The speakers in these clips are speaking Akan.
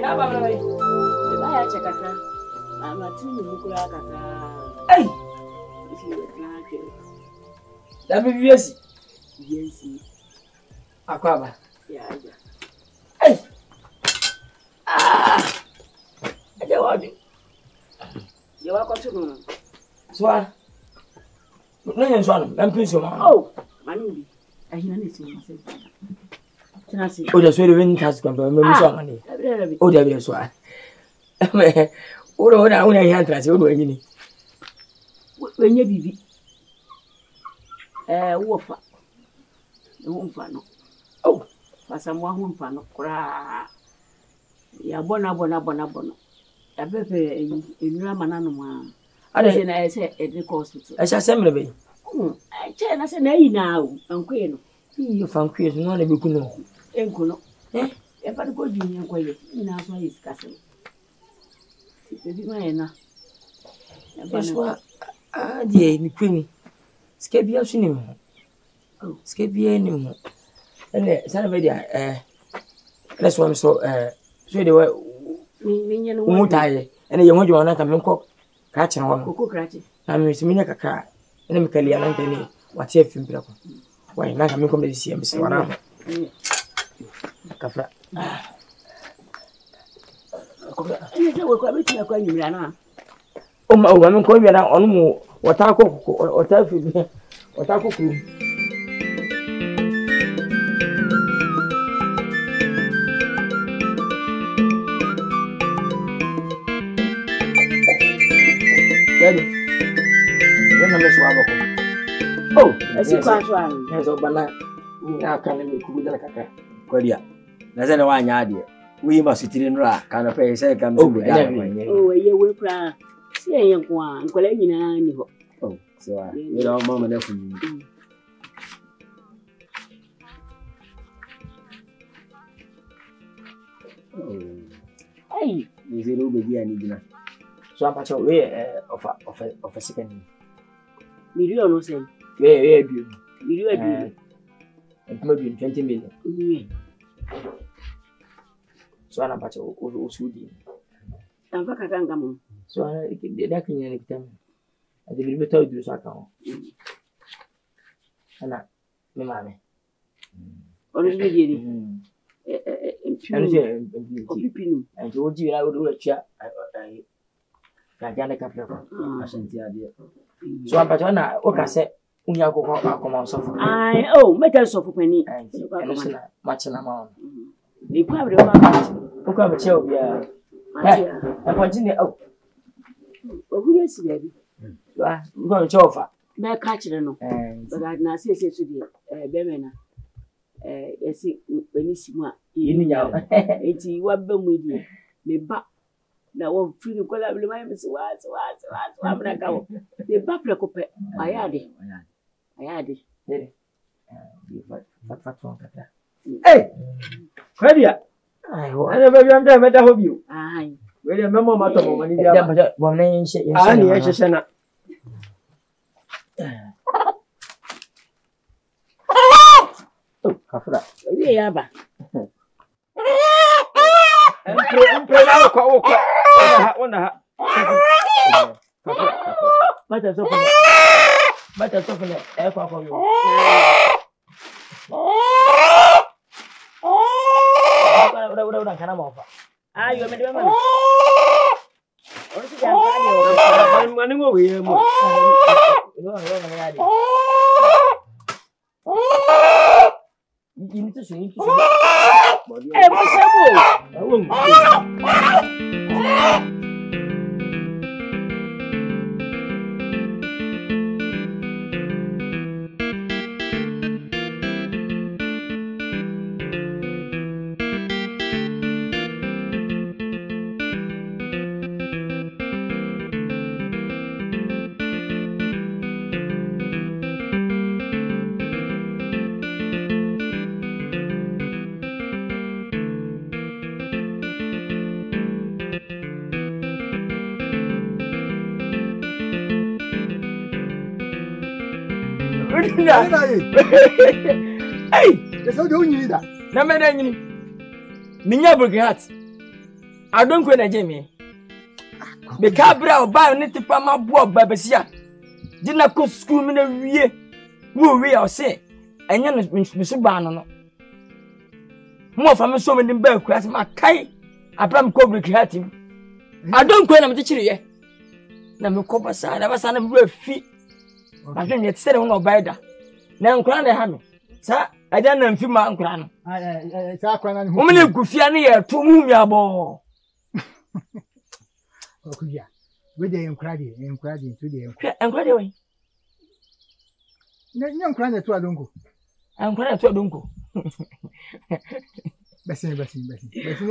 na baba mai. Ba ya ce kaka. Mama tuni mu kula kaka. Ai. Shi ne na ke. Da bibi yesi. Yesi. Akwaba. Ya ya. Ai. Ah. Aje wadi. Ya wa ko tunu. Soa. Nanya soa no, mpinso ma. Oh, manu bi. Ahina ne si ma se. Tena si. O de so de win task kan ba me soa ma ni. O de bi soa. O na una hian trase o do anyini. Wenye bibi. Wofa. Wo mfa no. Oh, Pasa mo ho mfa no kura. Ya bona. Ya befe enura manano ma. ade Na ese edri hospital. e sha semre be. Che na se na yi na o ankwe no. Yi fan kwe so no na be kuno. Enko no. E fa ko ji nyen kwaye. Ina so yi skase. Ti bi ma na. Eswa die ni kwini. Ske bia so ni mo. Oh, ske bia ni mo. Ele sana be dia let's one so de wa mi nyen wo mutaye. Ene ye hodjo na ka me nko ka kire ho. Koko krache. Na me siminya kakra. Ene me kali ala ntani wate afim bra ko. Wai na ka me kom de si am si wana. Kafra. Ene se wo ko be ti akwa nyimra na. O ma me ko bi na onu mu wata afim. Wata kokuru. Daddy, when I'm just walking. Oh, I see quite one. Yes, oh, banana. Now can I cook with a caca? Kodia. Nazana wanya ade. We must sit in ra kind of pay say come to Oh, ye we cry. See yen kwa nkwala nyina ni ho. Oh, so you know mama na fun. Oh. Hey, Ni zero baby ani gina. So I'm patching way of a second. million no say. Yeah, beauty. Million And maybe 20 million. So I'm patching Usudi. I'm back at Gamo. So I did that in any time. I did be told you so account. And that, my mammy. Originally, And you would do I would do a chair. I can't a couple. I shan't idea. So I'm patching what I said. Unya ko come on so. I oh, metal so for penny. And much amount. They probably want Who come a chill, yeah. I continue. Oh, who is baby? we're going to offer. May catch it no. But I now say to the Bemena. Yes, when you see what you know, it's what bum with you. Me back. Now, one free to call up the mind is what I'm not going. The back recope. I had it. Hey, Kodia. I never am there better hope you. Aye. Where the memo matter money. one name shit. Ah, yes, Shana. Oh, Kafra. Yeah, ba. And pray out on the Better soften it. Air for you. What can I offer? Ah, you made money. I'm running over here. You need to swing. Hey, what's up? Hey, that's how you need that. No man, Minya Brigade. don't go na Jimmy. The cabra or buy any tipa my boy babesia. Didn't go school me a year. We are say, and you Mr. Bannon. More from a so many bell class, my kite. I plan cobra him. I don't go and teach you. Now, copper side, I was on a real feet. I think it's said on no better. Now, Cran, sir, I don't know if you my uncle. It's our clan. Woman, you could fear near to move your ball. Oh, yeah. With the inquiry to the inquiry. Young clan to a dunko. I'm glad to a dunko. Bessie.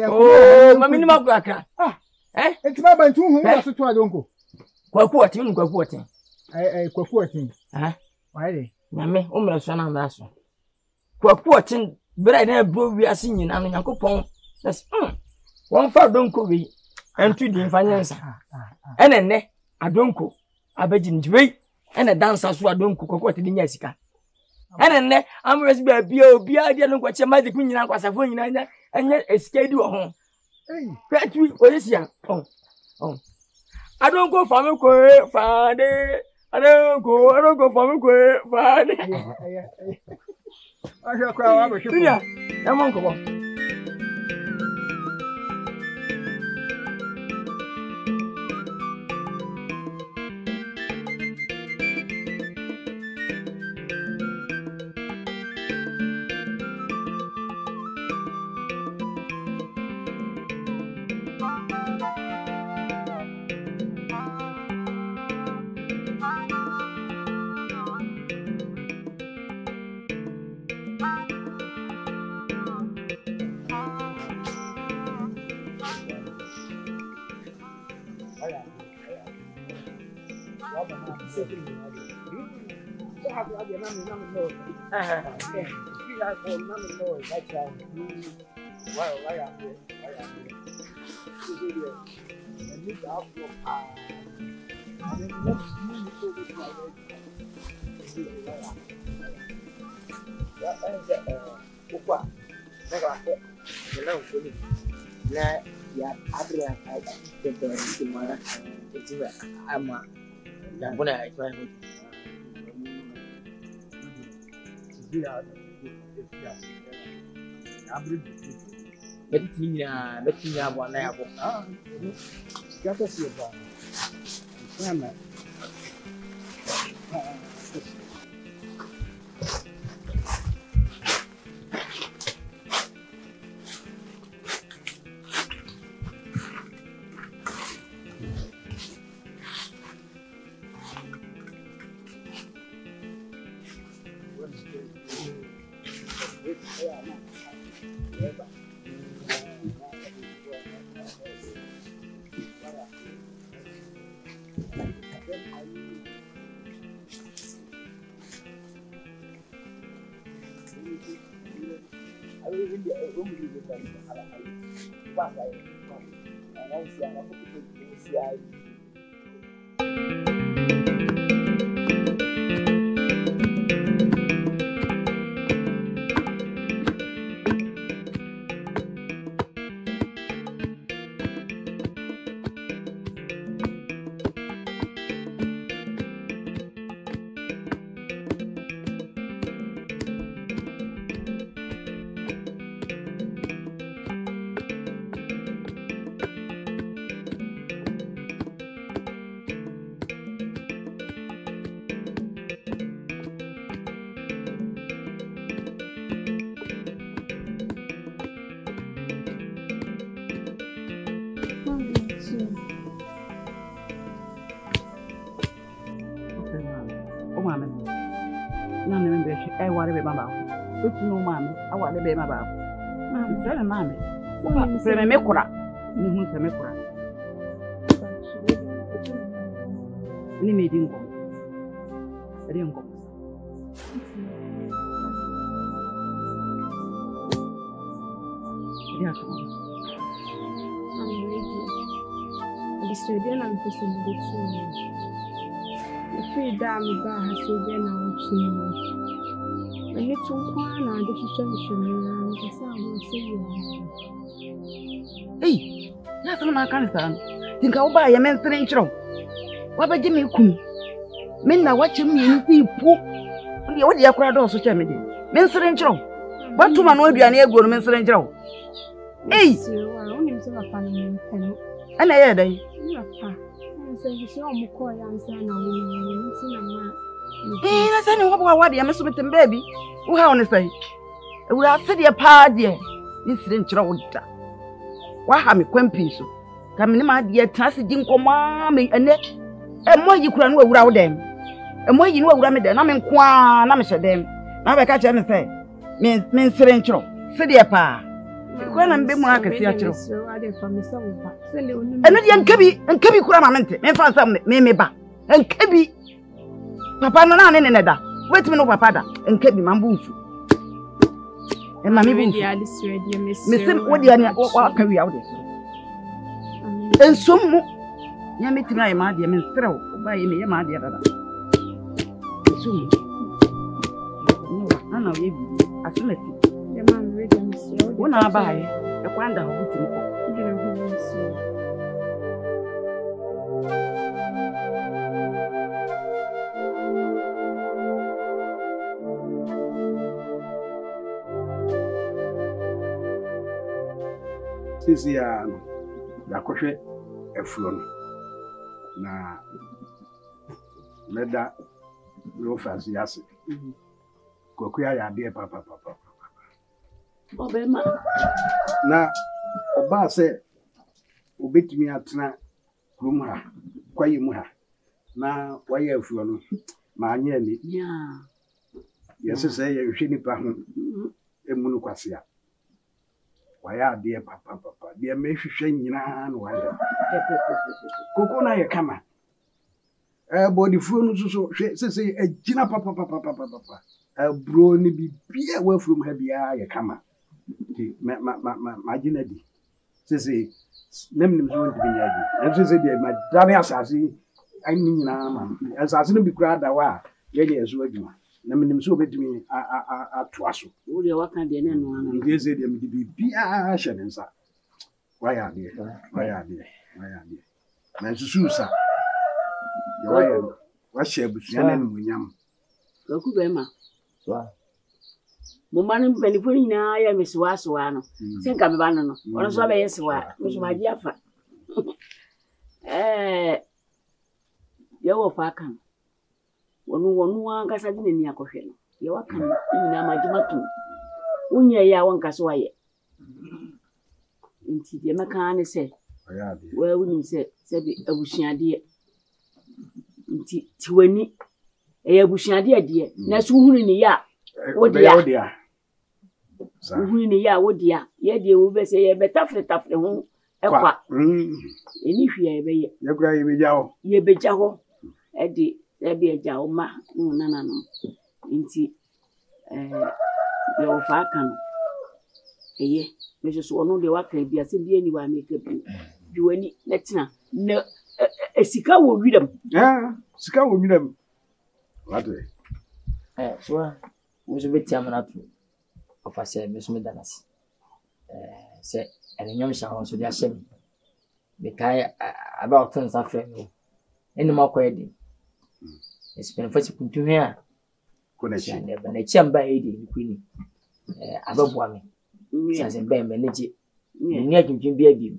Oh, my minimum cracker. Ah, eh? It's my band to to a dunko. Quaquating. I quaquating. Ah, why? Mammy, almost an answer. Quaquating, but I never broke we are singing and a coupon. That's one for dunko be and 2 the finance. And then I don't cook. I bet in 3 and a dancer so I don't cook what in Jessica. And then I'm ready to be I don't watch a magic queen and was a phone and yet a schedule home. Hey, what is here? Oh, I don't go for me, Friday. I don't go for me, Friday. I shall cry. I'm uncle. No, mammy, I want to be my bath. Mammy, very mammy. Semekura. Semekura. Any meeting. I didn't go. Yes, I'm ready. The student and possibility. The free dame bar has been out. A little one, I just shall show me. Hey, asem na aka nsa no tinka wo ba ye men sere nkyerɛw wa ba gye me kum men na wa kyem ye nti pu ndi wo de yakora do so kyɛ me de men sere nkyerɛw ba tuma no aduane aguo no men sere nkyerɛw ei onim se papa no mpɛno ana ye dai papa se hye o mo kɔ ya nsa na wo nti na ma na sɛ ne wo ba wa de me so metem baby wo ha wo ne sɛ ewura se de pa de ni sere nkyerɛw da wa ha me kwampi so ka me ne ma de trase di nkɔma me ene mo yi kura no awura wo dem mo yi no awura me dem na me nko a na me hyɛ dem na ba ka kyerɛ me sɛ me sere nkyerɛw se de pa ko na mbe mu akasi akyerɛw eno de nkabi kura ma mente me fa nsam me ba nkabi papa no na ne da wetimi no papa da nkabi ma mbu nsu e ma me bi me sim wo de ani wa ka wi awde so ensom mu nya metimi ayi ma de me nsrew o ba yi me ye ma de dada ensom no ana we bi asemati ya ma me de me so wona ba yi e kwanda ho butimi ko sisi ya no yakɔhwɛ afuo no na meda no fasi yase kokuya ya de papa obema na oba sɛ obetimi atena kurom ha kwaye mu ha na wayɛ afuo no ma anya ni yɛsɛ sɛ yɛhwɛ nipa ho emu no kwasea waya de papa de me hwehwɛ nyina no waya koko na ye kama body fuo no so hwɛ sɛ agina papa bro ni bibia wa fuo ha bia ye kama ti ma gina di sɛ nemnim so ndi bia di enso sɛ de ma dane asase ani nyina ma asase no bi kura da wa ye ye so adwuma na menim so obetimi atoa so wo de waka de ne no ana ndi ze de me di bibia hye ne nsa waya de na susu sa ye waya wa hye abusua na no munyam ku be ma mo manu beni fo nyina ya mesiwa so wa no se nka be ba no ono so ba yesiwa mo so ma ji afa ye wo fa kan wonu ankasa di nani akohwe no ye waka nyina magimatu unya ya wanka so waye nti de maka ne se wa wunim se bi abusuade nti tiwani abusuade de na so hunu ni ya wodia hunu ni ya wodia ye de wo be se ye betafre ho ekwa eni hwia ye be ye kura ye beja ho e de ebi eja o ma nana no nti ye o fa kan eye me so ono de waka bia se bia ni wa make bi diwani netina na esika wo widam sika wo widam wate so wo so betia manatu ofase me so me danas se enyom sha ho so dia shem be kai about things afre no eni makoyedi espero fasi kuntuhwe a konachi na chamba edi kwini ababoa me sanse be me neje ni adwudwun bi abim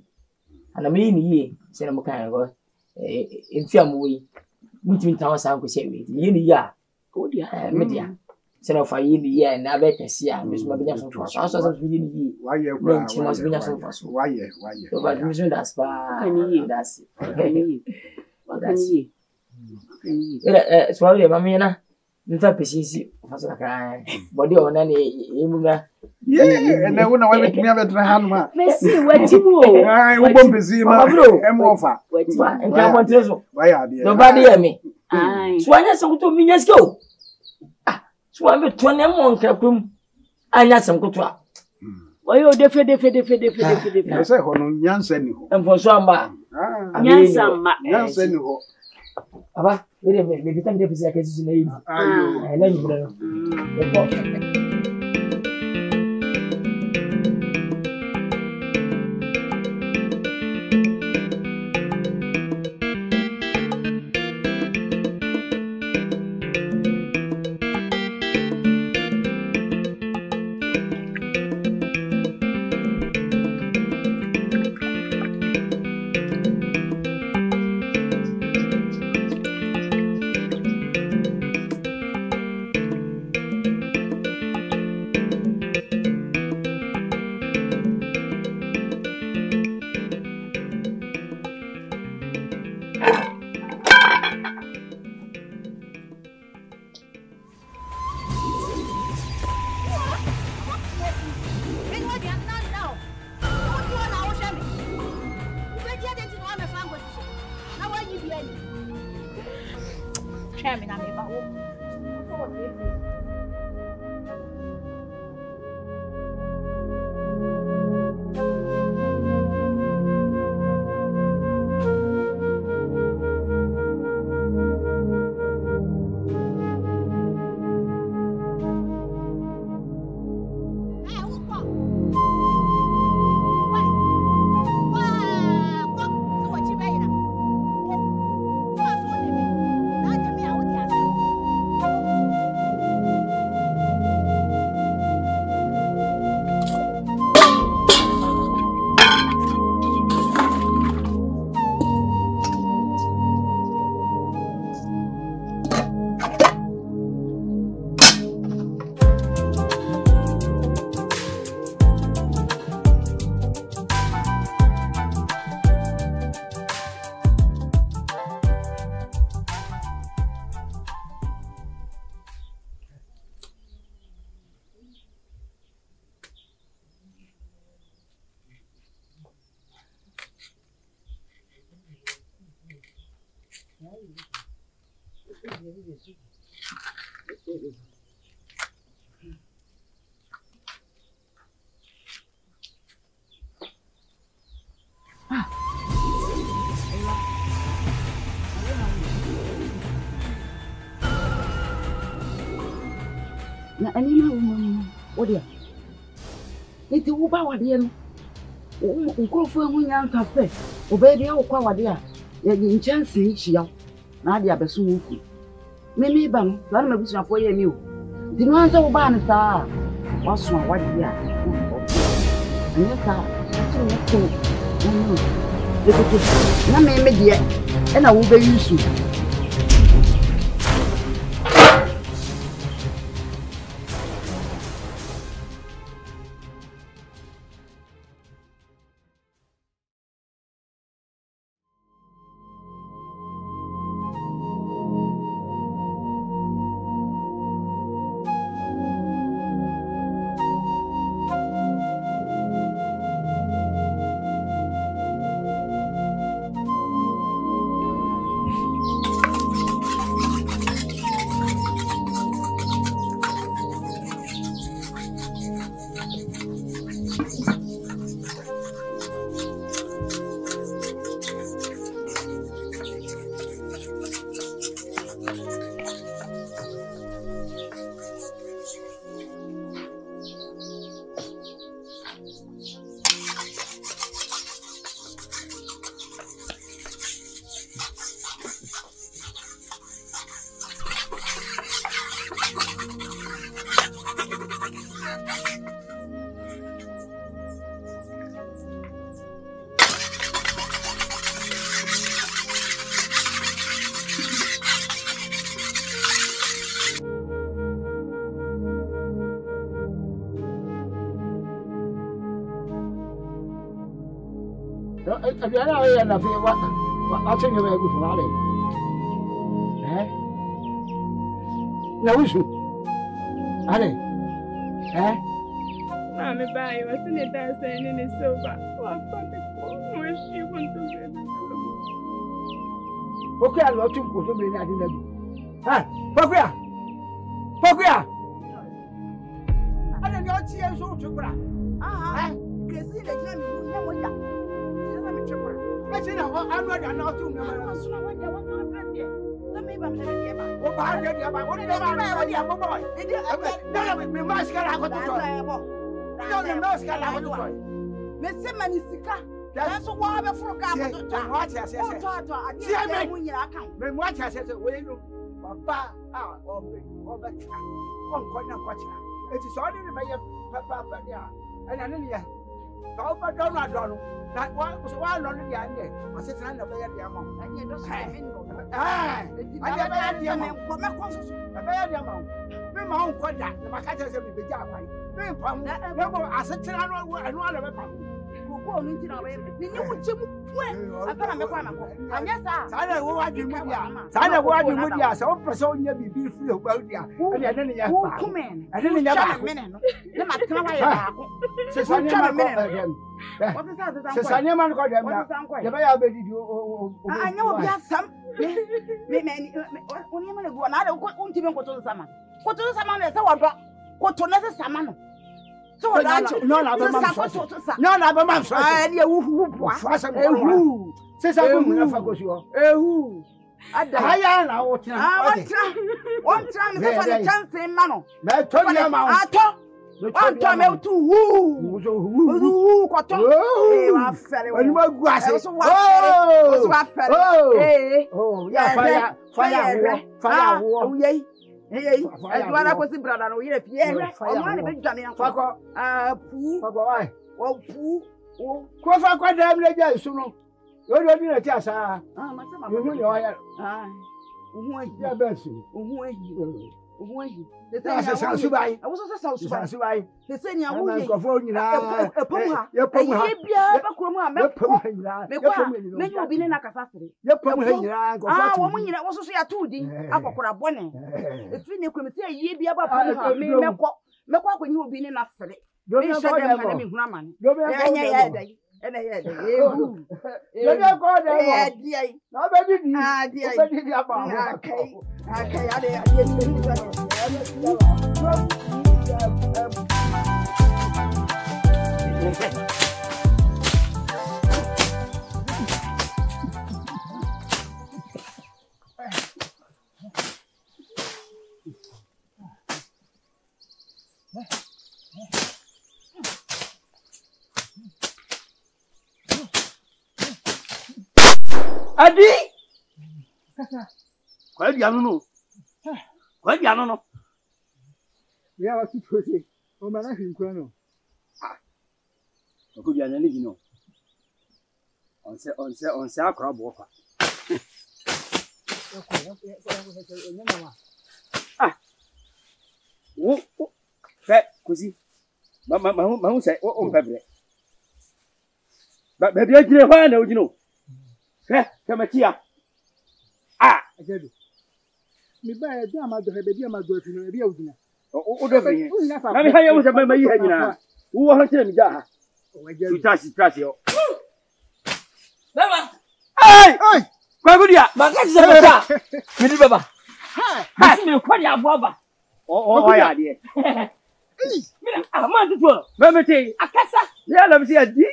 ana me ni yie se na mo kan go enfiam wo mutimi tawo san ko se we yi ni ya ko dia media se na fa yi ni ya na be kesi a me so ma benya so so yi ni yi waye kwa waye so ba mi so das pa kan yi das kan yi swali ya mami na nfa pesisi faso ka body ona ni imuna na wona wa betumi abetra hanu ma mesi watimu ai wo bompesi ma emofa nka montrezo waya de no body ya me ai swanya sankuto minya sko swambe tone mo nka kum anya sankuto a oyo defe se ho no nyansa ni ho enfonso amba nyansa ni ho aba me bitam de pesa kesi na yi na ni bro Na anima woman odia nti wo ba wade no nkrofo hu nyansa fe oba bia wo kwa wade a ye nchanse hia na ade abeso wo ku meme ba no la na mabusuafo ye mi o di no anza wo ba ne saa waso a wade a anya sa to na meme de e na wo be yusu Adiana we na fe wa atenya me gu funa le. Na wisu. Ale. Mami bai, what's in the dance and in soba? What fuck is she want to get? Okay, I love to go to me na di na gu. Pokuya. Pokuya. Ana ni o ti e so tukura. Kesi le jina mi nya mo ya. Esi na anu ada na otu mi ma. So na wanya wa na brete. Na me ba me be ba. O ba de dia ba. O de ba na dia mo boy. Na me mask la ko to. Na me mask la ko to. Me se mani sika. Na so wa be furu ka ko to. Wa ti ase ase. To ade mu nyira kan. Me mo ti ase ase we no. Baba o be tra. On ko na ko tra. Eti so de me ye papa dia. Ana ne ya. Ka o ba do na do no. Na so wa lo ni dia ne. O se tra na be ya dia mo. Anye do so me no. Eti na be ya dia mo. Ko me ko so. Na be ya dia mo. Me ma on ko da. Na ka tell se me be ja kwai. Me pa mu. Me mo ase tra no anu ala be pa mu. Ko no nti na be. Ni ni wuche mu. Afana me kwa na ko. Anya sa. Sa na wo wa dwi mu dia. Sa na wo wa dwi mu dia. Sa wo pese onya bibi fi o ba dia. Ene ne ne ya ba. Ene ne ya ba. Ne ma tena wa ya ba ko. Se sa ne ma ko. Se sa ne ma ko dem na. Je ba ya be di o. Anya wo bia sam. Me oni ma le go na de ko unti be ko to sama. Ko to sama me se wo do. Ko to na se sama no. So what no na be ma so. No na be ma so. Ne wu bo. Ehu. Se sa ko mu na fa ko si o. Ehu. Ada. Haya na wo tena. Won tena me se fa the chance ma no. Me to ni ma. Ato. Won to me tu hu. Hu ko to. Wa fere wo. Oni ma gu ase. So wa fere. Ya fire wo. Oye. Eduara ko si brada no yire pie. O ma ne be dwane yan. Fako. Pu. Fako wai. O pu. Ko fa kwa dem le ja isu no. Yo do bi na ti asa. Ma se ma. Yo ni o ya. Ohun ayi. Ya be si. Ohun ayi. Ohun ayi. Se sa su bai. I was so sa su bai. Sa su bai. Se se ni awu Na yi. ko fo nyina. Epomu ha. Ye pomu ha. Ye bia ba kuro mu a me Epomu ha nyina. me kwa me nyu obi ne na kasa sere. Ye pomu ha nyina ko fa tu. Wo mu nyina wo so so ya tu di akokora bone. Efi ne kwemi se ye bia ba pomu ha me kwa akonyi obi ne na sere. Me hye dem ha na me hunu amane. Anya ya dai. ene ye de You don't go there. die Nobody did. die Nobody did about okay ade Adi. Kwa dianu no. Kwa dianu no. We are to proceed. Oh, man, I think no. Ko dianu ni gino. On se akra bo kwa. Wo fe kuzi. Ma hu se o mpebre. Ba bia gire hwa na ogino. Kamatia. Ajedu. Mi ba e do amado he be amado afi no e bia udina. O do fi. Na mi haye wo se ma yi ha nyina. Wo ho kire mi ja ha. O ajedu. Trust yo. Baba. Ai! Ai! Kwa gudia. Maka se baba. Mi di baba. Ha! Isi mi kwa dia baba. O ya de. Mira, ama tutu. Memete. Akasa. Ya na mi se adi.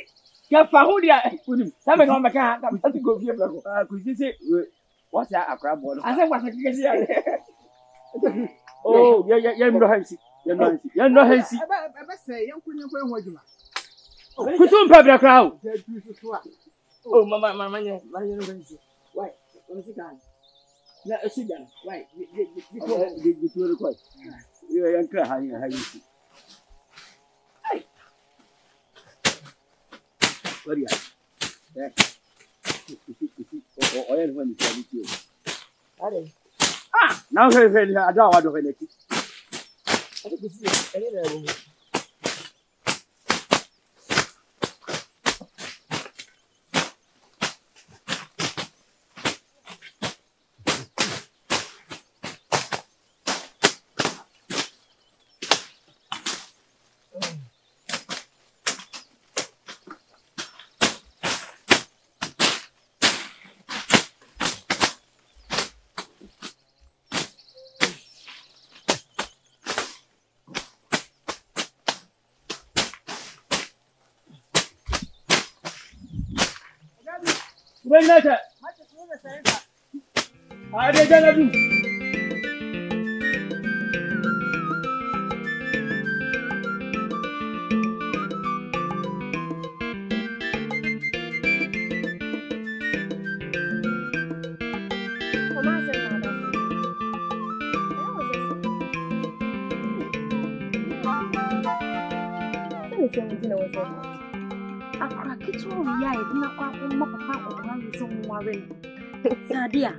Ke fa hu dia. Unim. Sabe ko maka ka pati go fie bla ko. Kuzi se what's that akra bo no. Ase kwa se kike ya. Oh, ya mi do hansi. Ya no hansi. Aba say yankunye ko ehun adwuma. Kusu mpabra kra o. Jedu so a. Oh, mama nye no hansi. Why? Come sit down. Na sit down. Why? Di tu ko. Yo yan kra ha yi. Waria. Oya ni wani tani kiyo. Ade. Na he ada wa do he neki. Ade kisi. Ade na wo. When later. Ade jana du. Akra kitu ya ina kwa umma papa kwa nso nware sadia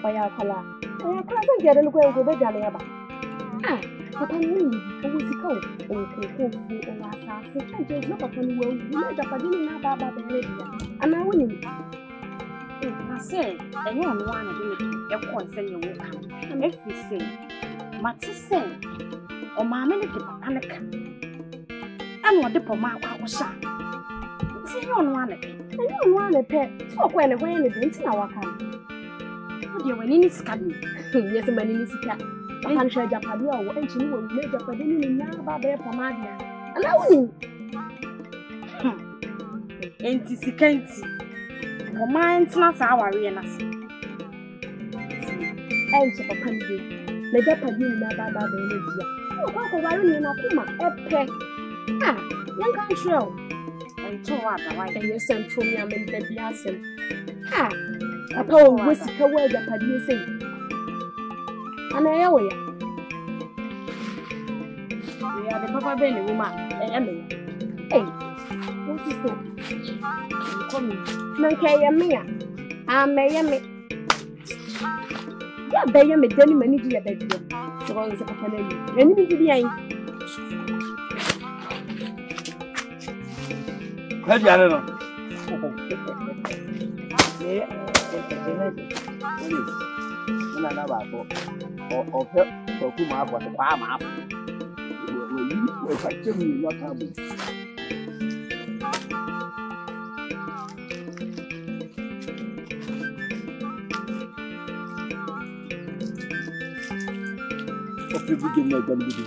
oya kala san gere no kwa go be jale ya ba papa ni o sika o ko o wasa se change no papa ni wo ni da padi ni na baba be le dia ana woni na se enye onu wa na de e ko nse ye wo ka na fi se mate se o ma me ne de papa ne ka ano de po ma kwa sha ti onu ane pe so kwa ne hwan ne de nti na waka o de wani ni sika ni yes mani ni sika kan sha japadi o enchi ni wo le japadi ni na ba be po ma dia ana woni enti sika enti o ma enti na sa aware na se enchi papa ni de le japadi ni na ba be le dia o kwa ko ware ni na kuma epe yan kan show to wa da wa e yesem to mi am de bi asem papa o wesi ka wa da padi sei ana ya wo ya de papa be ni wo ma e ya me o ti so ko mi man ka ya me ya me ya me ya be ya me dani mani ji ya da bi so ko se papa na yi ni bi di yan Kwa dianu no. Ina na ba ko. O fe ko ku ma bo kwa ma. Wo yi ko fa chemu no ta bu. Ope bu dem na gam bi.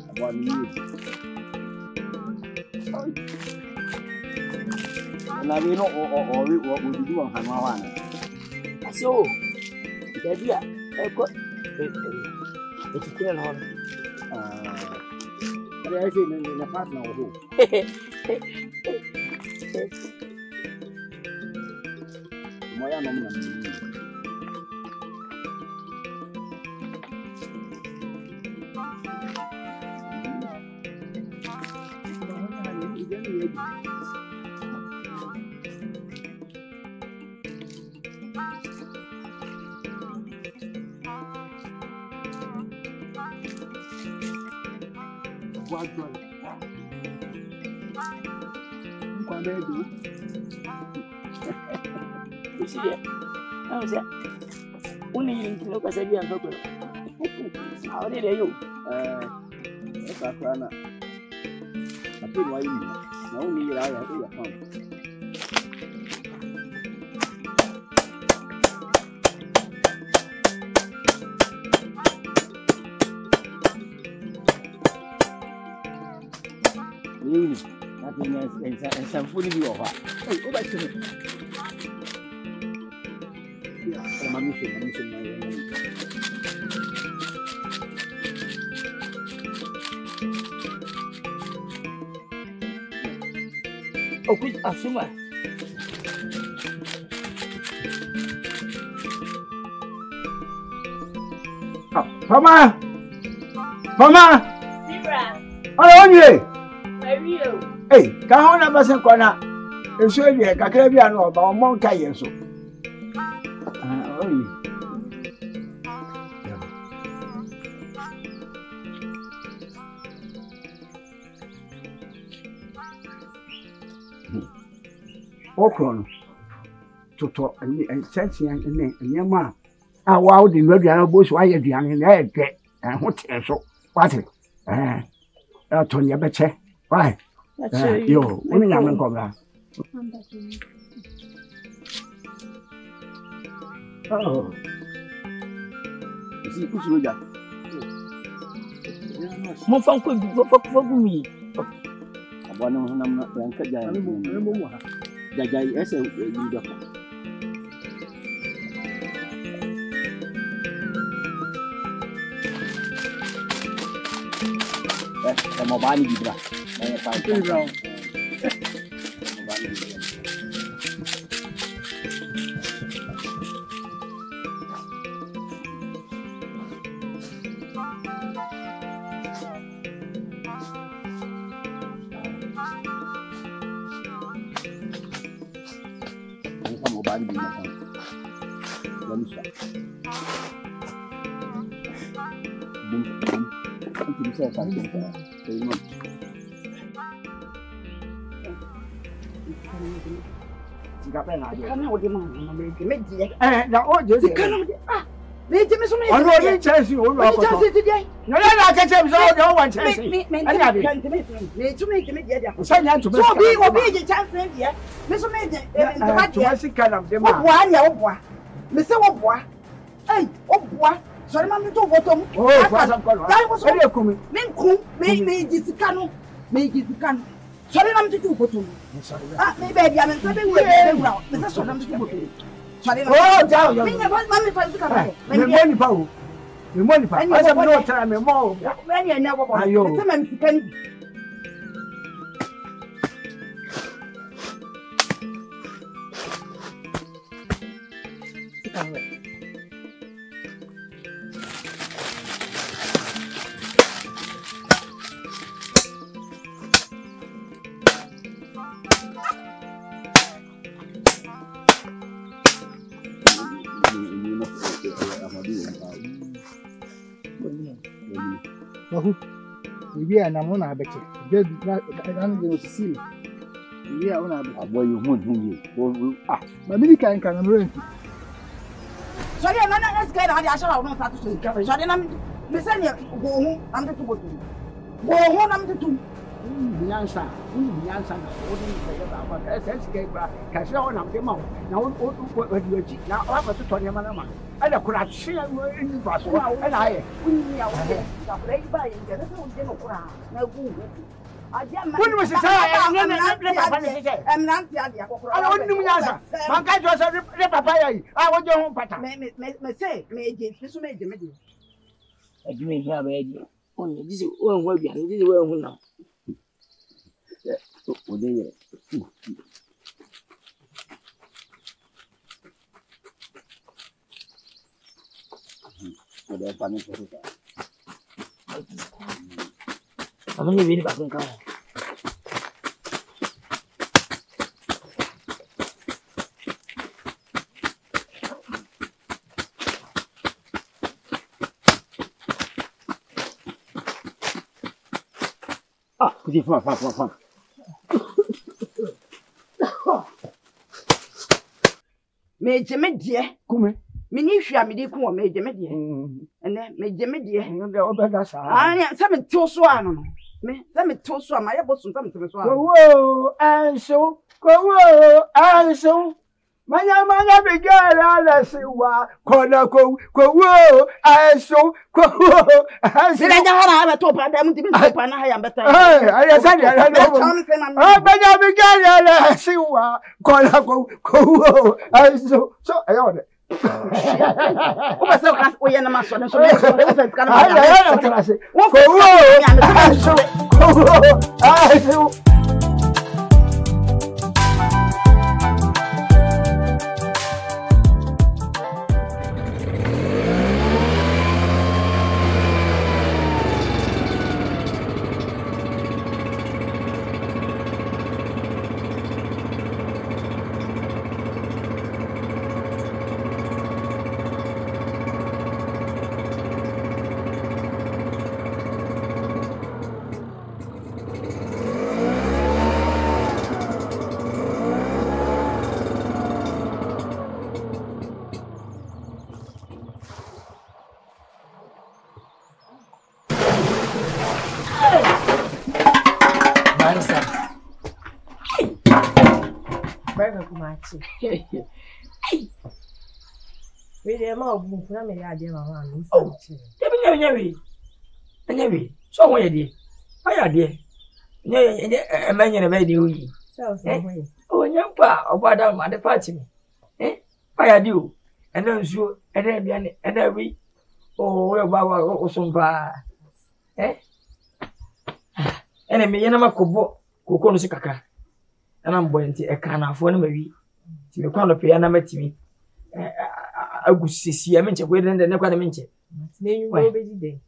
Abo ni. Na we no o dudu wan hanu awa na. Aso. Dia ko tikira no. Ada sih na partner ho. Moya no na. Samfuni bi ofa. O ba tini. Ya, mami se na. O ku asuma. Mama. Zebra. Ala onye. Mario. Hey, ka ho na ba se kona. Eso e kakra bi anu oba o mon ka yeso. Oyi. Okron. Toto ani sense yan ne nyama a wa o di nwaduan bo so aye duan na e gbe ho te so. What? Tony Abeche. Why? Yo, we need to come back. Oh. Si ku suru ja. Mo fan ko fo mi. Abo na nam na yanka ja. Mo ha. Ja ese ni da ko. Mo ba ni bibra. Na pa. Bibra. Sorry, mami to bottom. Oh, Sorry, I'm to do bottom. Ah, maybe I'm in something with a Mr. Sorry, sorry. Oh, down. Mammy, the money, I have no time more. Many I never want you. We are not on a better. Good, I'm going to see. We are on a boy, you won't do ah, my mini can rent. Sorry, I'm not scared. I shall not have to cover. Sorry, I'm missing you. Go home. I'm the two. Go home. I'm the two. nyansa woni nyansa na wodi sɛ ba ba ka sɛ sika ba ka sɛ wona de ma na wo di achi na wa fa to ne ma na ma ala kura tse ni ba so ala aye woni ya wo ka kura ba ye nge sɛ won de no kura na gu woni mo sisa ne papa ne sisa emnanti ade akokoro ala woni mu nyansa man ka jo sɛ ne papa yayi a wo je ho pata me say me je fisu me je me je adwuma hi aba edi on disi o hu aduane disi o hu na o de ye o de pa ni ko ta amani bi ni ba kun ka Kuti fa. me je me die Kume. me ni hwia me di ku wo me je me die ene me je me die Nde obega sa. anya se me to so ano no me se me to so ama ye bosun se me to so ano Wo anso. Manya bigara la siwa kona ko wo anso ko anso. Sira jahara ba to pa da muti bi pa na ha ya beta. Aya sani ala no. Manya bigara la siwa kona ko wo anso. So ayo de. O ba se o ye na ma so na so me so o fe kana ma. Aya tara se. Ko wo anso. Really, I'm out of family idea, Mamma. Oh, anyway, so what you did? I did. A man in a very dewy. Oh, young pa, or what I'm at the party. I do. And then so, and then we. Oh, well, wow, some bar. And I may never cook Kaka. And I'm going to a can of one maybe. To be called a piano met me. I would see a mention within the never mention. Name will be day.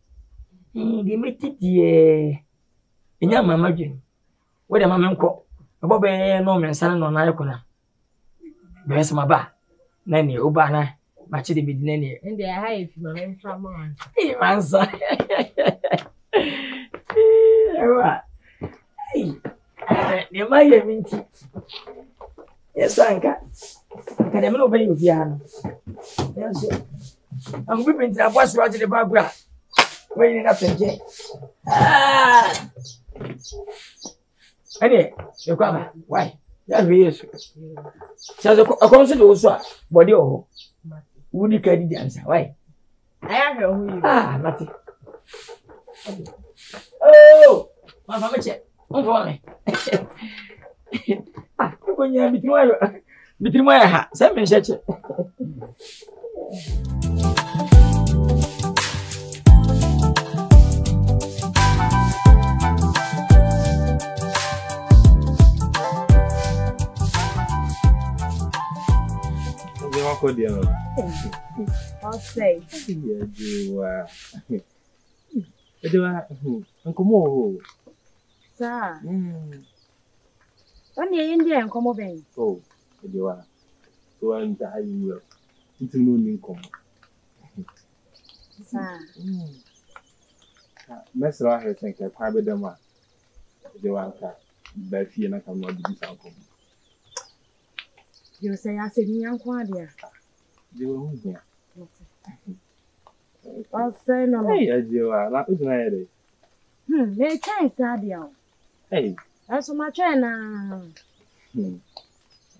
They made it the young mamma Jim. What a mamma call a Bobby Norman son on Iacona. Where's my bar? Nanny, Obana, much to be nanny. And they are high if you are from one. Answer. You might have been. Yes, Anka. Can I know you piano? Yes, I'm whipping to a bus right to the background. Waiting up and get. Anyway, you come. Why? That is. So I come to also body oh. Would you carry the answer? Why? I have who you are. Matty. Oh, my mama check. On me. When you are between my hat, 7 minutes. I'll say. Uncle Mo. Sir. When you're Indian, come over. Oh, you are. So I'm dying well. It's no income. Sir. Mesra has think a private dama. You are that fear not come not be uncle. You say I said, young quadia. You were here. I'll say no. Hey, as you are not with my head. They can't say, hey, Aso ma try na.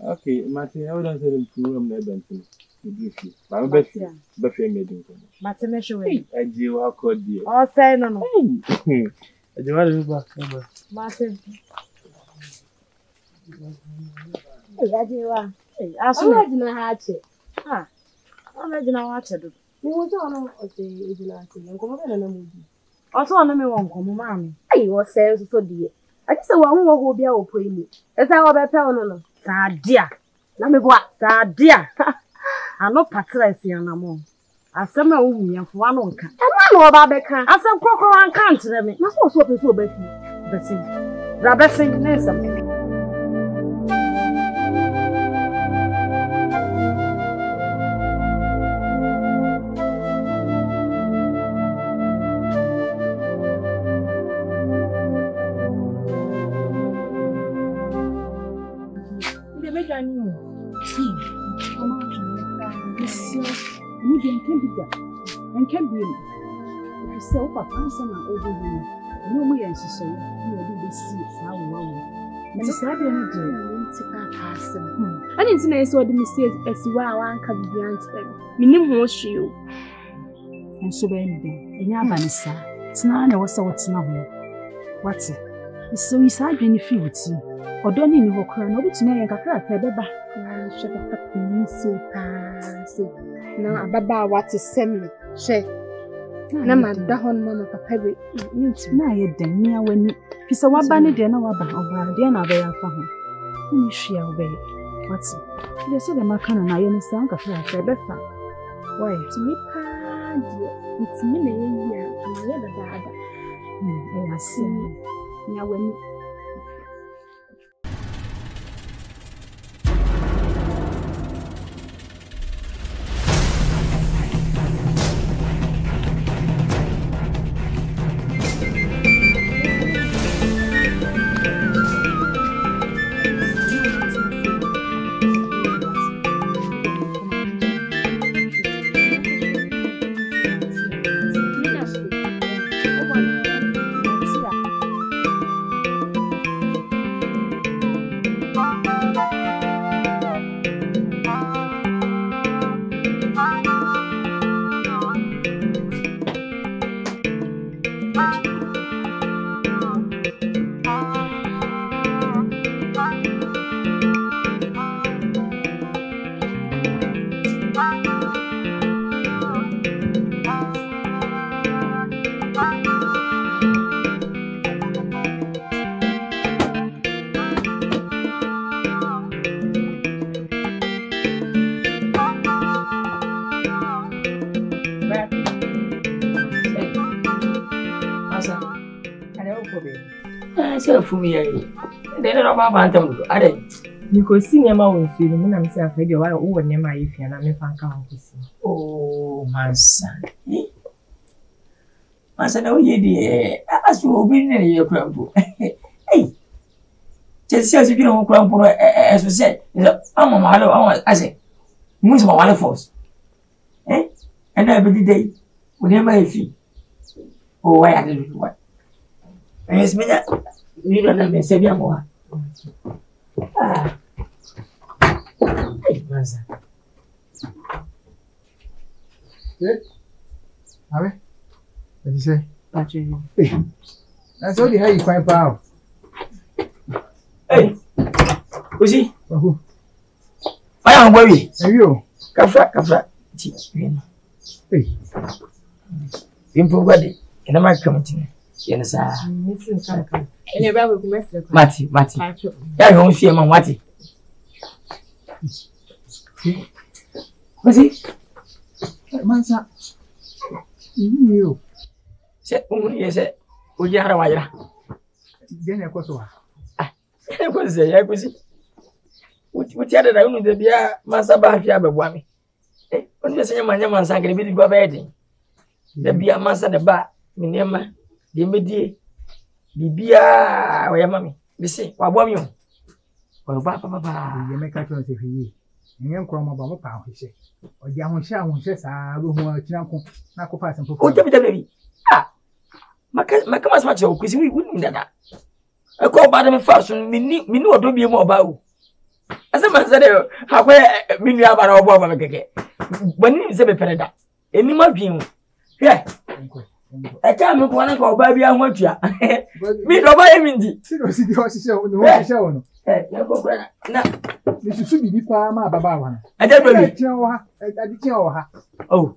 Okay, Martin, I wouldn't tell him to room never until you. I'm better meeting. Mate me show. I do what could be. Oh, say no. I do what back. Mate. Ya jiwa. Aso na dina ha che. Ah. Ona dina wa che do. Ni wo so no o se ejila se. Nkomo be na mu di. O so no me won komo ma me. Ai wo se so die. Ati se wa hu wo go bia wo poimu. E se wo be pe wo no. Sadia. Na me boa. Sadia. Ano patra si anamo. Asem a wo miafo wa no nka. E ma no ba be ka. Asem kokoro an kan kire me. Na so pe so be fi. Besi. Ra besi nesa. And can be yourself a person over you. No more and so you will be see how well. And it's not any I didn't know so the mistake as well. I can be answered. Minimum was you. And so then, and Yabanisa, it's not what's what's now. What's it? It's so inside when you feel it. Or don't you know, Colonel, which may have a crack, shut up, so pass. Na ababa wati semi she na mada hon mama papa be na ye dan ni awani pisa waba ne de na waba oba de na be afa ho ni hwia obe wati de so de maka na ye ni san ka fa fa be fa why timi pa de timi na ye ya ama ye da da e asi ni awani for me. Then I don't have to. I didn't. Because senior will see the moon and say, I feel I over near my if and I'm a fan count to see. Oh, my son. My son, oh, ye, as you will be near your crumple. Hey, just as you don't crumple, as we said, I'm a malo, I say, most of my force. Eh? And every day, whenever I feel. Oh, why I didn't do what? Yes, me that. You don't have to say more. Ah. Hey, my son. What did you say? Patrick. Hey. That's only how you find power. Hey. Who's he? Who? I am worried. Are you? Kafra. Hey. Improve body. And I'm coming to you. Yes, sir. Mati. Yeah, you won't see my Mati. What's it? Mansa. You. Say, yes, would you have a wire? Then I was one. I was say, I was. What other I only the beer, Massa Bafia, but one. When you say my man, I can be the the beer master the bar, Minema, the midi, Bibia, where mammy. They say, what bomb you? Or Papa, you make a choice if he. You come about pound, he said. Or young shall says, I will want to knock off some. Oh, baby. Ah, my much, because we wouldn't that. I call bad me fashion, me know don't be more about. As a man said, how where me near about our Bob again. When you say Penada, any more dream. Yeah. I can't look one call baby. I want you. Me no buy him in the. This should be Pama Baba. I don't know. Oh.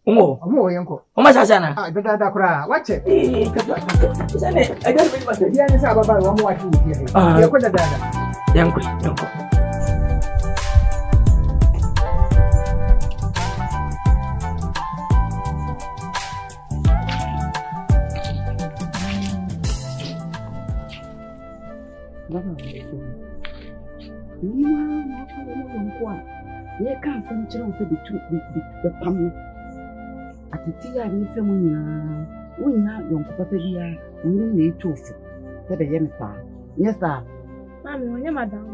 Oh, uncle. Oh, my son. I better cry. Watch it. I don't think what the young is about one more. You're quite a dagger. Uncle. You can't finish the family. At the tea, I need someone. We have young Papa, we need to said the young star. Yes, sir. Mammy, when you're madam,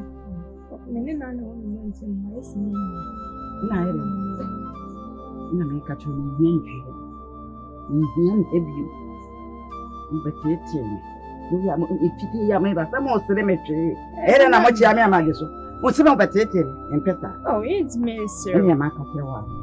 many man wants in my name. I make a true name. You debut. But we are if you are made by some more cemetery. I don't know much I am. What's about it in Peta? Oh, it's me, sir. Only a mark of your one.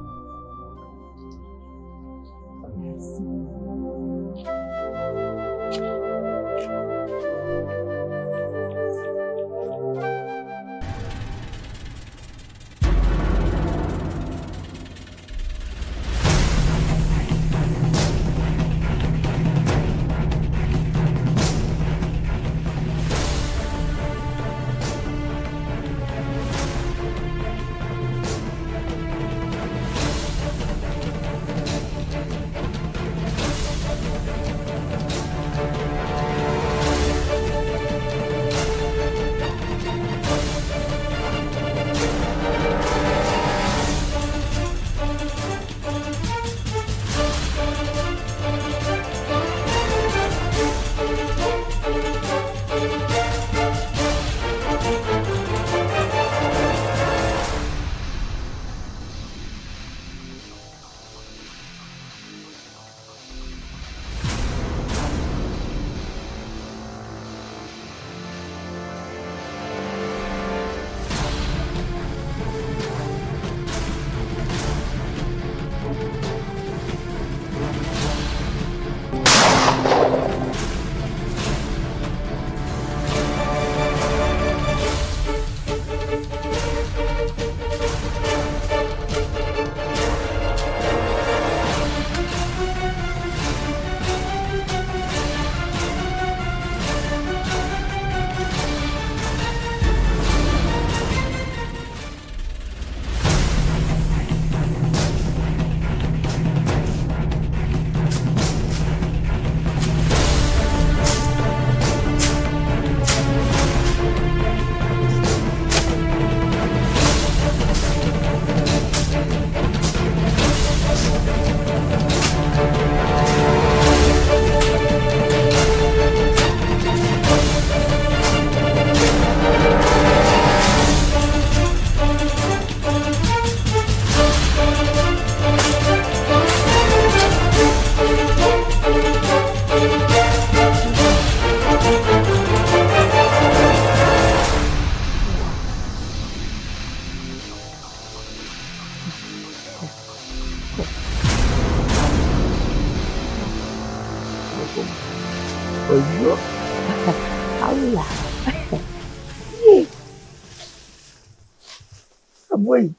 Boy,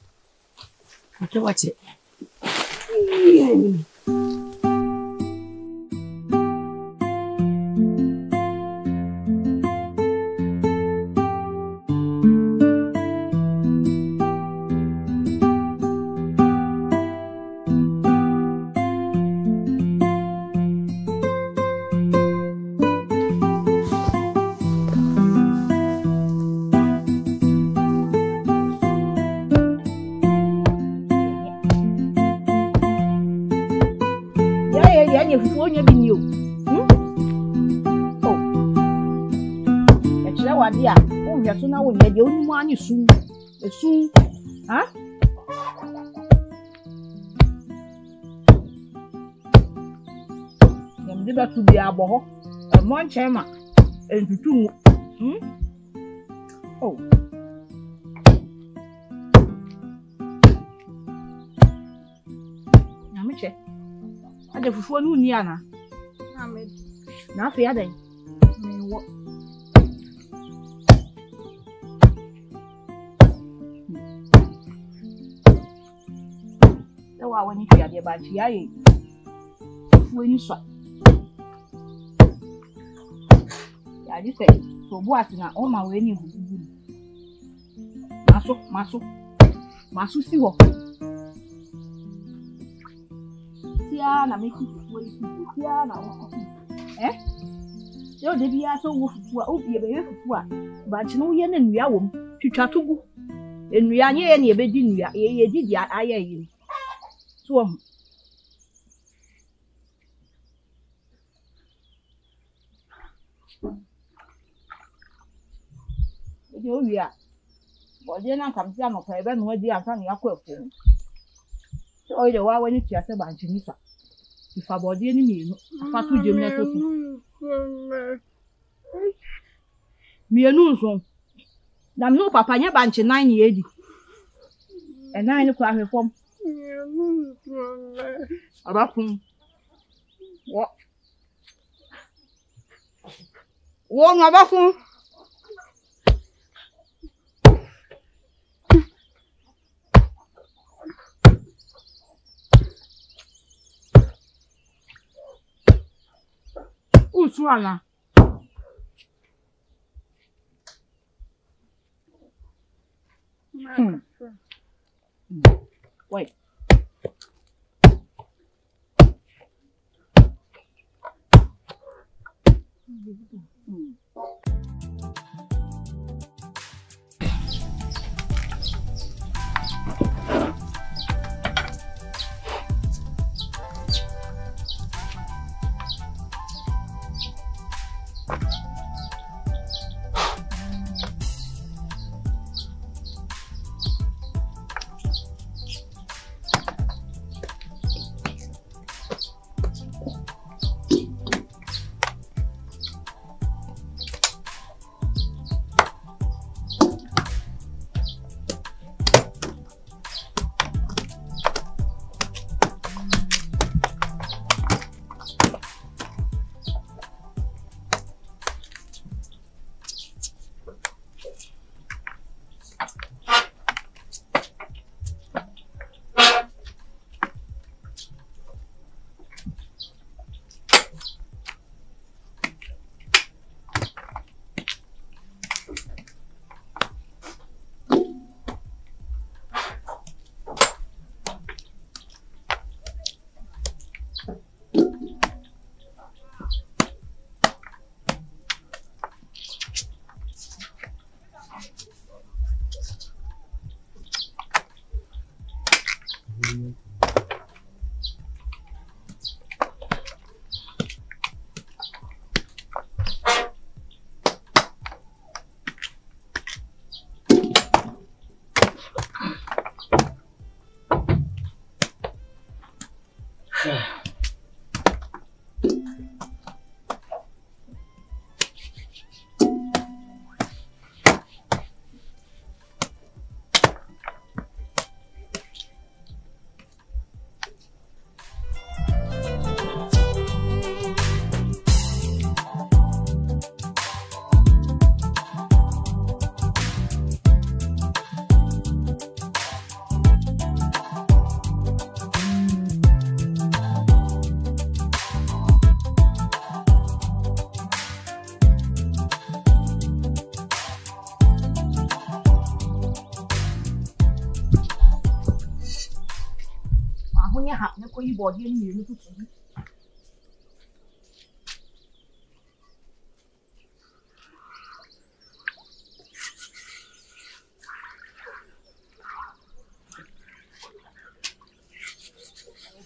I can watch it. Soon, huh? Yam to be a boho, a mon chema, entutu. Oh. Namiche. Ade fufuo no ni ana. Na afi adan. Me wo. Wa wani fiya de ba ci yayi. Wani so. Ya ji sai so bu atina o ma we ni bubu. Maso si wo. Tia na meki fufu tia na wo. Yo de bia so wo fufu a obi e be fufu a ba ci no ye na nua wo twitwa togu. Enua nye ye na e be di nua ye di di aye yi. So Yo ya. Bodi na kam ti anopa ebe no adi asa na yakọ efo. So ile wa wani ti ase ba nchini sa. Ifa bodi ni mienu. Afa tu jem na toto. Mienu nso. Na mi no papa nya ba nchi 9 ye di. E 9 ni kwa ahwefom. Abakun. Wo ngabakun. Usuala. Wait. Cái body nhiều nó chút.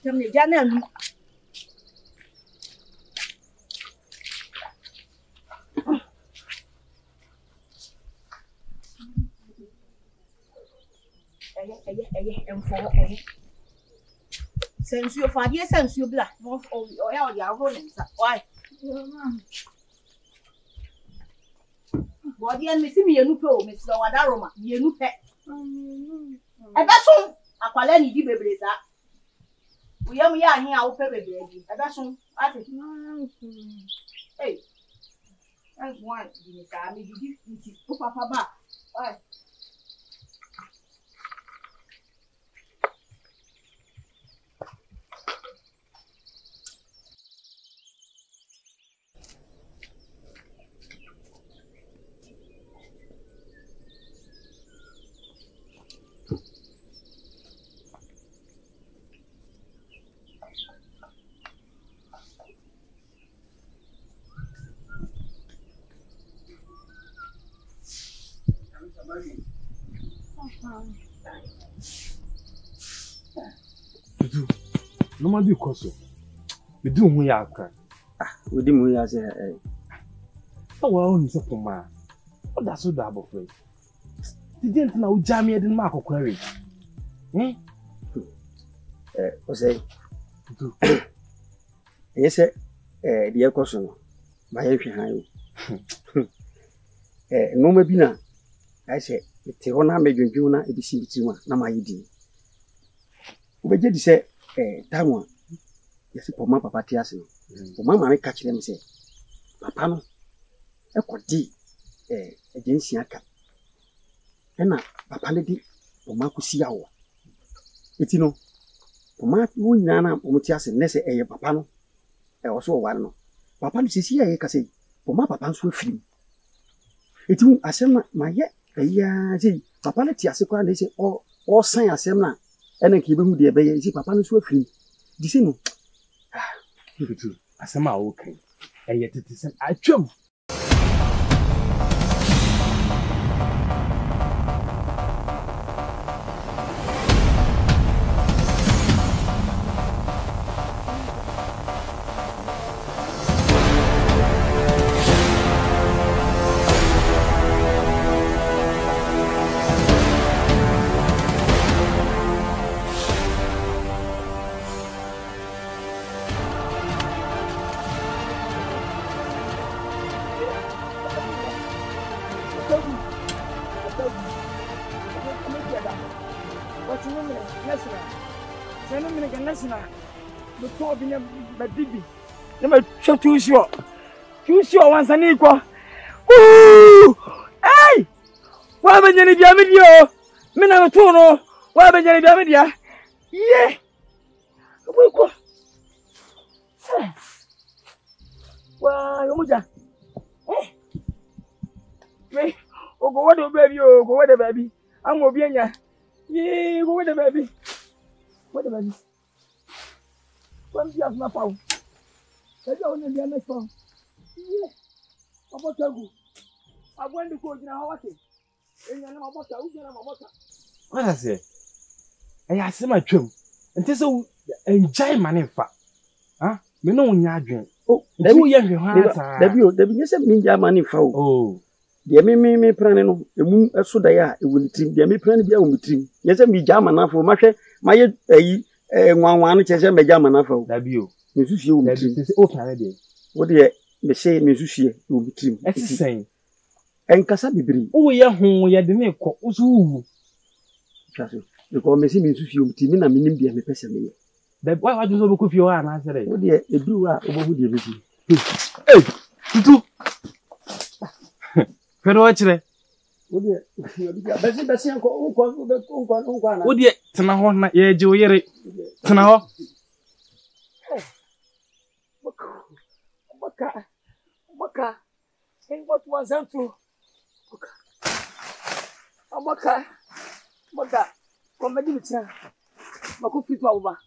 Trong này ra nè. Em phô em. Sensual fa dia sensual bla. Mo o ya o ya ho ne sa. Why? body and Missy me a new pro, Miss Wadaroma, ye new pet. A vessel, a quality baby. We are here, I'll pay baby. A vessel, I think. Hey, that's one. I may be Papa. Why? No matter because we do we are can. We didn't we as a well, Miss Poma. What that's so double for. Didn't know Jamie didn't mark a query. Say, yes, dear cousin, my behind. No, maybe not. I say, it's a honor made you not a BC, Namaydi. We did say, Tama, yes, for my papa Tiasin. For mamma, I catch them say, Papa, a quadi, against Yaka. And now, Papa lady, for Marcusia. It's no, for my wound Nana, Mutias, and Nessa, a papa. I also one. Papa is here, I can say, for my papa's with him. It's I said, my yet, Papa Tiasica, they say, all sign a semna. And then keep him with the baby, Papa is with him. This is no. I say, my okay. And yet it is I jump. Too sure once an equal. Ooh! Hey! Why haven't you done video? Minatono, why haven't you done video? Yeah! Well, Muja. Wait, oh, go what the baby, oh, go with the baby. I'm going to be here. Yeah, go with the baby. What the baby? When you have my phone. I don't know the next one. Yeah. I'm about to go. I'm going to go to the house. And I'm about to. What I say? I see my chum. And this is enjoy my name. Huh? Me no nya adwen. Oh, debi ye hwe ha debi nyese minja mani fa o. Oh. De me prane no emu esoda ya ewuni trim. De me prane bia wo trim. Nyese minja manafo mahwe maye ayi nwanwan no chese meja manafo o. Dabi o. Mesusie wo trim. Dabi o prane de. Wo de me say mesusie wo trim. Esisen. Enkasa bibiri. Wo ye ho ye de ne ko usu. Chaso. Because me say mesusie wo trim na minim bia me pese me ye. Why do you go for your answer? Oh, dear, a blue over the vision. Hey, tu. Pero actually, oh, dear, Bessie, oh, dear, Tanahona, ye, Joey, Tanaho. Maka, hey, what was that to? Maka, come back to the Maku people over.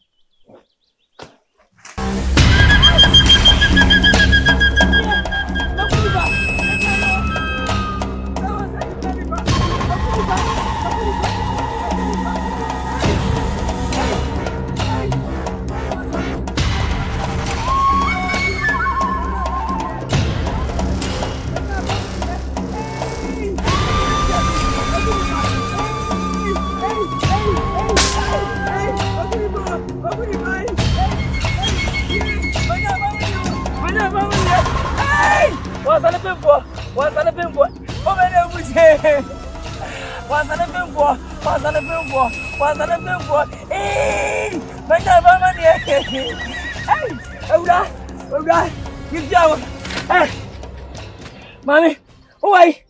What's on the bimbo? What's on the bimbo? What's on the bimbo? Hey, my mama, hey, oh, God, give down. Hey, mommy, away.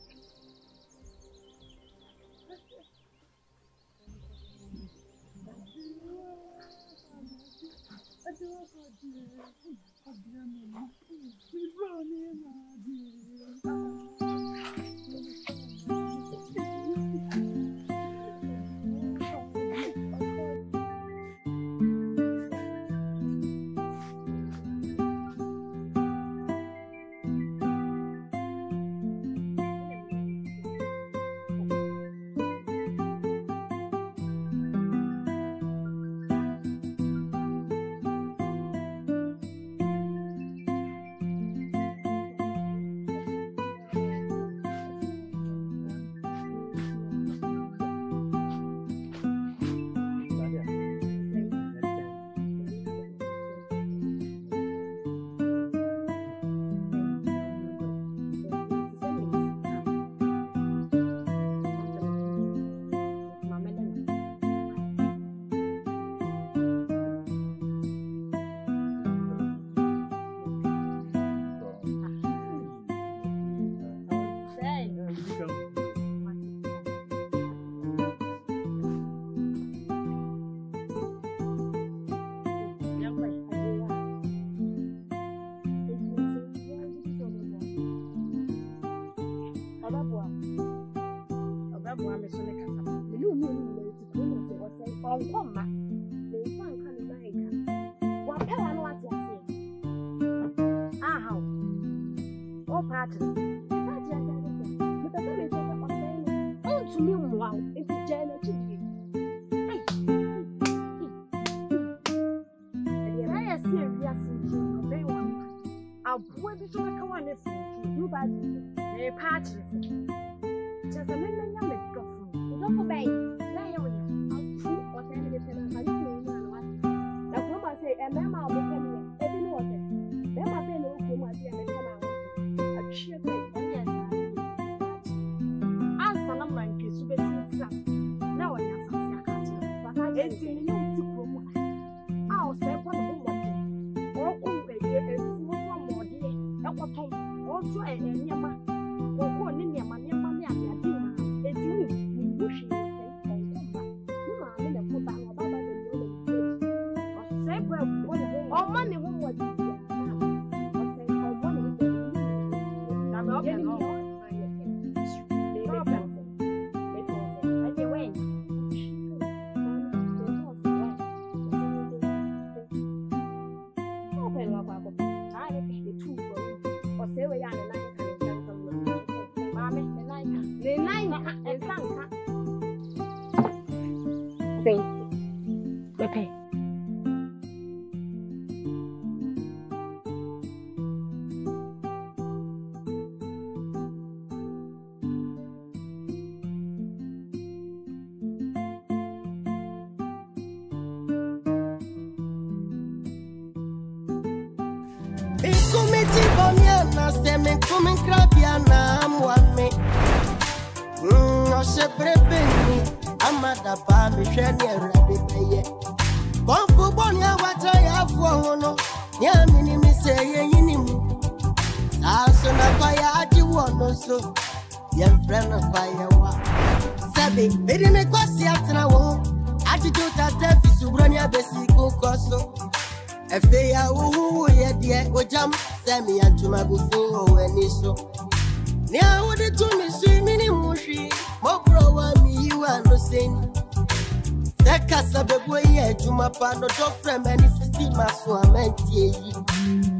Casa bebo ye juma pa no do frem any system aso amenti yi